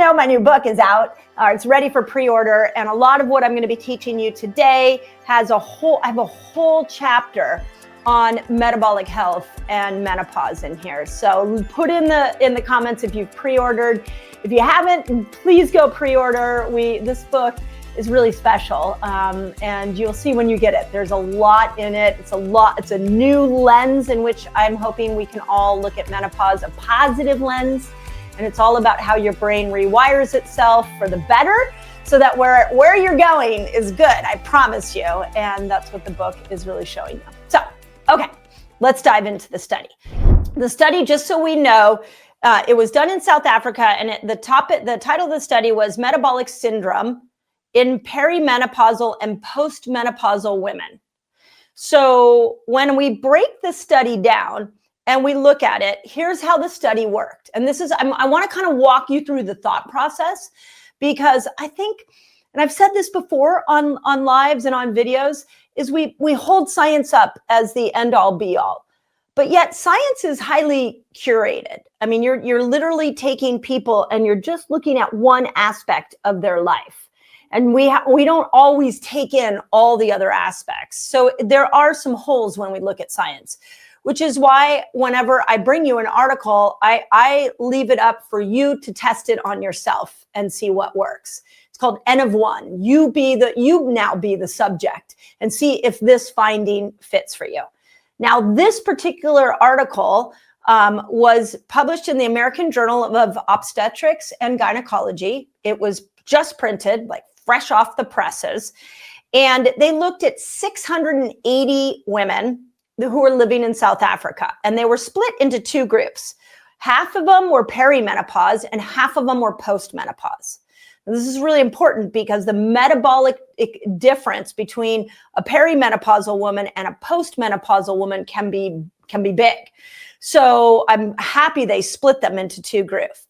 know my new book is out. It's ready for pre-order, and a lot of what I'm going to be teaching you today has I have a whole chapter on metabolic health and menopause in here. So put in the comments if you've pre-ordered. If you haven't, please go pre-order. This book is really special, and you'll see when you get it. There's a lot in it. It's a new lens in which I'm hoping we can all look at menopause, a positive lens. And it's all about how your brain rewires itself for the better, so that where you're going is good, I promise you. And that's what the book is really showing you. So, okay, let's dive into the study. The study, just so we know, it was done in South Africa, and the title of the study was Metabolic Syndrome in Perimenopausal and Postmenopausal Women. So when we break the study down and we look at it, here's how the study worked. And this is, I want to kind of walk you through the thought process, because I think, and I've said this before on lives and on videos, is we hold science up as the end all be all, but yet science is highly curated. I mean, you're literally taking people and you're just looking at one aspect of their life. And we don't always take in all the other aspects. So there are some holes when we look at science, which is why whenever I bring you an article, I leave it up for you to test it on yourself and see what works. It's called N of 1. You now be the subject and see if this finding fits for you. Now, this particular article was published in the American Journal of Obstetrics and Gynecology. It was just printed, like fresh off the presses. And they looked at 680 women who were living in South Africa. And they were split into two groups. Half of them were perimenopause and half of them were postmenopause. And this is really important because the metabolic difference between a perimenopausal woman and a postmenopausal woman can be big. So I'm happy they split them into two groups.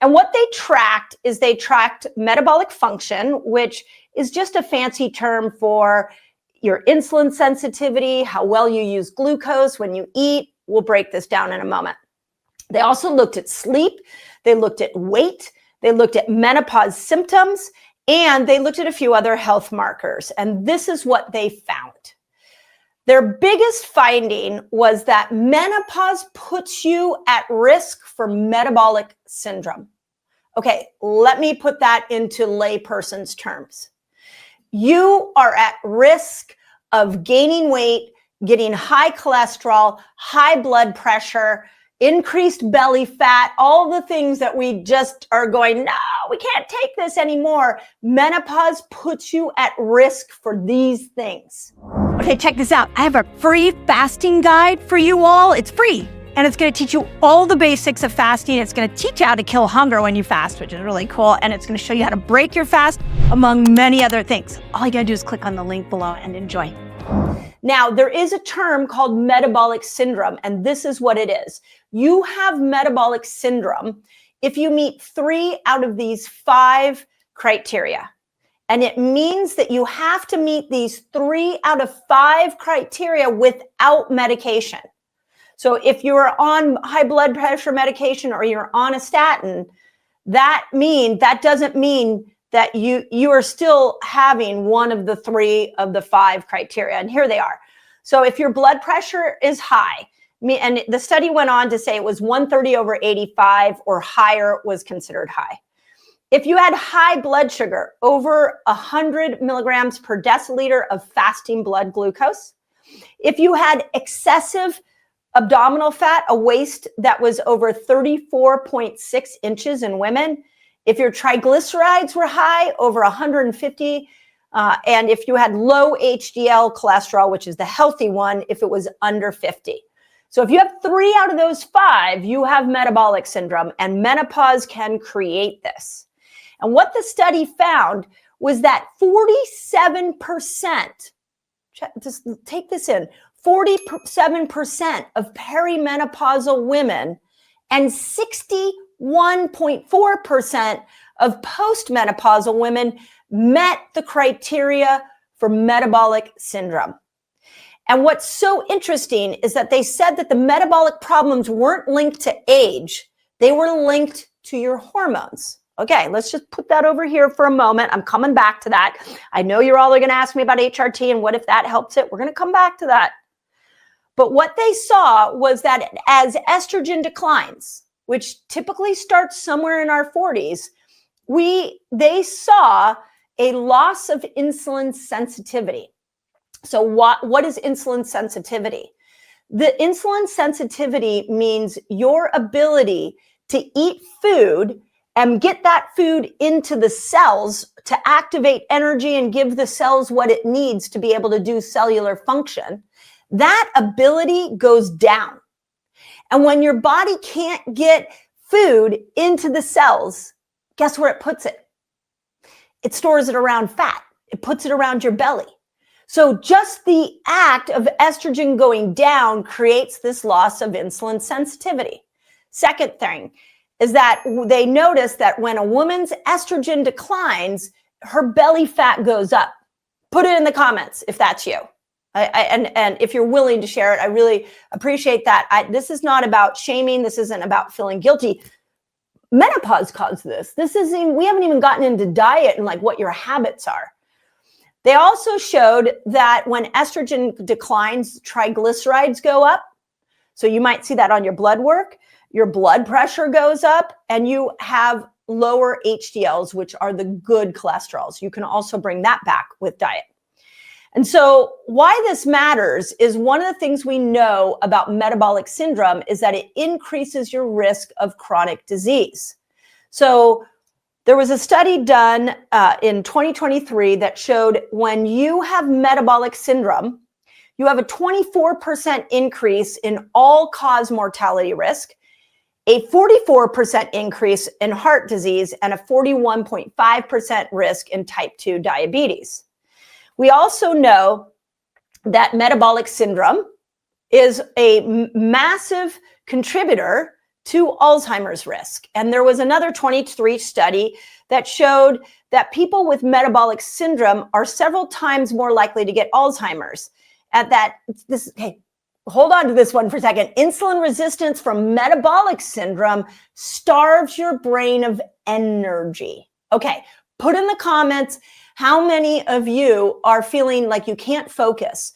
And what they tracked is they tracked metabolic function, which is just a fancy term for your insulin sensitivity, how well you use glucose when you eat. We'll break this down in a moment. They also looked at sleep. They looked at weight. They looked at menopause symptoms, and they looked at a few other health markers. And this is what they found. Their biggest finding was that menopause puts you at risk for metabolic syndrome. Okay, let me put that into layperson's terms. You are at risk of gaining weight, getting high cholesterol, high blood pressure, increased belly fat, all the things that we just are going, no, we can't take this anymore. Menopause puts you at risk for these things. Okay, check this out. I have a free fasting guide for you all. It's free. And it's going to teach you all the basics of fasting. It's going to teach you how to kill hunger when you fast, which is really cool. And it's going to show you how to break your fast, among many other things. All you got to do is click on the link below and enjoy. Now, there is a term called metabolic syndrome, and this is what it is. You have metabolic syndrome if you meet 3 out of these 5 criteria. And it means that you have to meet these 3 out of 5 criteria without medication. So if you're on high blood pressure medication or you're on a statin, that doesn't mean that you are still having one of the 3 of the 5 criteria. And here they are. So if your blood pressure is high, and the study went on to say it was 130/85 or higher was considered high. If you had high blood sugar, over 100 milligrams per deciliter of fasting blood glucose, if you had excessive abdominal fat, a waist that was over 34.6 inches in women, if your triglycerides were high, over 150, and if you had low HDL cholesterol, which is the healthy one, if it was under 50. So if you have 3 out of those 5, you have metabolic syndrome, and menopause can create this. And what the study found was that 47%, just take this in, 47% of perimenopausal women and 61.4% of postmenopausal women met the criteria for metabolic syndrome. And what's so interesting is that they said that the metabolic problems weren't linked to age. They were linked to your hormones. Okay, let's just put that over here for a moment. I'm coming back to that. I know you're all going to ask me about HRT and what if that helps it. We're going to come back to that. But what they saw was that as estrogen declines, which typically starts somewhere in our 40s, they saw a loss of insulin sensitivity. So what is insulin sensitivity? The insulin sensitivity means your ability to eat food and get that food into the cells to activate energy and give the cells what it needs to be able to do cellular function. That ability goes down. And when your body can't get food into the cells, guess where it puts it? It stores it around fat. It puts it around your belly. So just the act of estrogen going down creates this loss of insulin sensitivity. Second thing is that they noticed that when a woman's estrogen declines, her belly fat goes up. Put it in the comments if that's you. And if you're willing to share it, I really appreciate that. This is not about shaming. This isn't about feeling guilty. Menopause caused this. We haven't even gotten into diet and like what your habits are. They also showed that when estrogen declines, triglycerides go up. So you might see that on your blood work. Your blood pressure goes up and you have lower HDLs, which are the good cholesterols. You can also bring that back with diet. And so why this matters is one of the things we know about metabolic syndrome is that it increases your risk of chronic disease. So there was a study done in 2023 that showed when you have metabolic syndrome, you have a 24% increase in all-cause mortality risk, a 44% increase in heart disease, and a 41.5% risk in type 2 diabetes. We also know that metabolic syndrome is a massive contributor to Alzheimer's risk. And there was another 23 study that showed that people with metabolic syndrome are several times more likely to get Alzheimer's. Hold on to this one for a second. Insulin resistance from metabolic syndrome starves your brain of energy. Okay, put in the comments how many of you are feeling like you can't focus,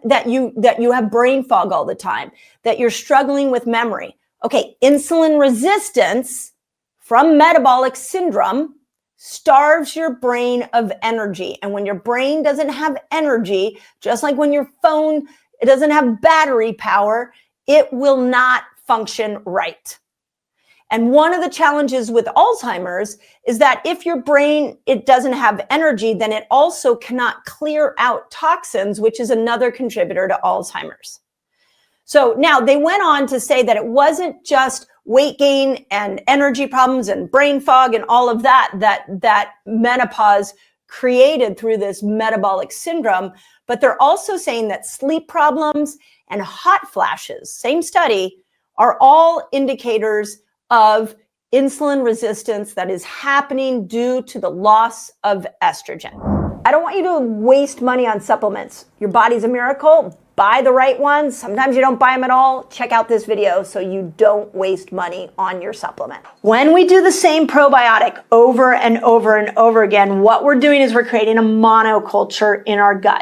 that you have brain fog all the time, that you're struggling with memory. Okay, insulin resistance from metabolic syndrome starves your brain of energy. And when your brain doesn't have energy, just like when your phone, it doesn't have battery power, it will not function right. And one of the challenges with Alzheimer's is that if your brain, it doesn't have energy, then it also cannot clear out toxins, which is another contributor to Alzheimer's. So now they went on to say that it wasn't just weight gain and energy problems and brain fog and all of that menopause created through this metabolic syndrome, but they're also saying that sleep problems and hot flashes, same study, are all indicators of insulin resistance that is happening due to the loss of estrogen. I don't want you to waste money on supplements. Your body's a miracle. Buy the right ones. Sometimes you don't buy them at all. Check out this video so you don't waste money on your supplement. When we do the same probiotic over and over and over again, what we're doing is we're creating a monoculture in our gut.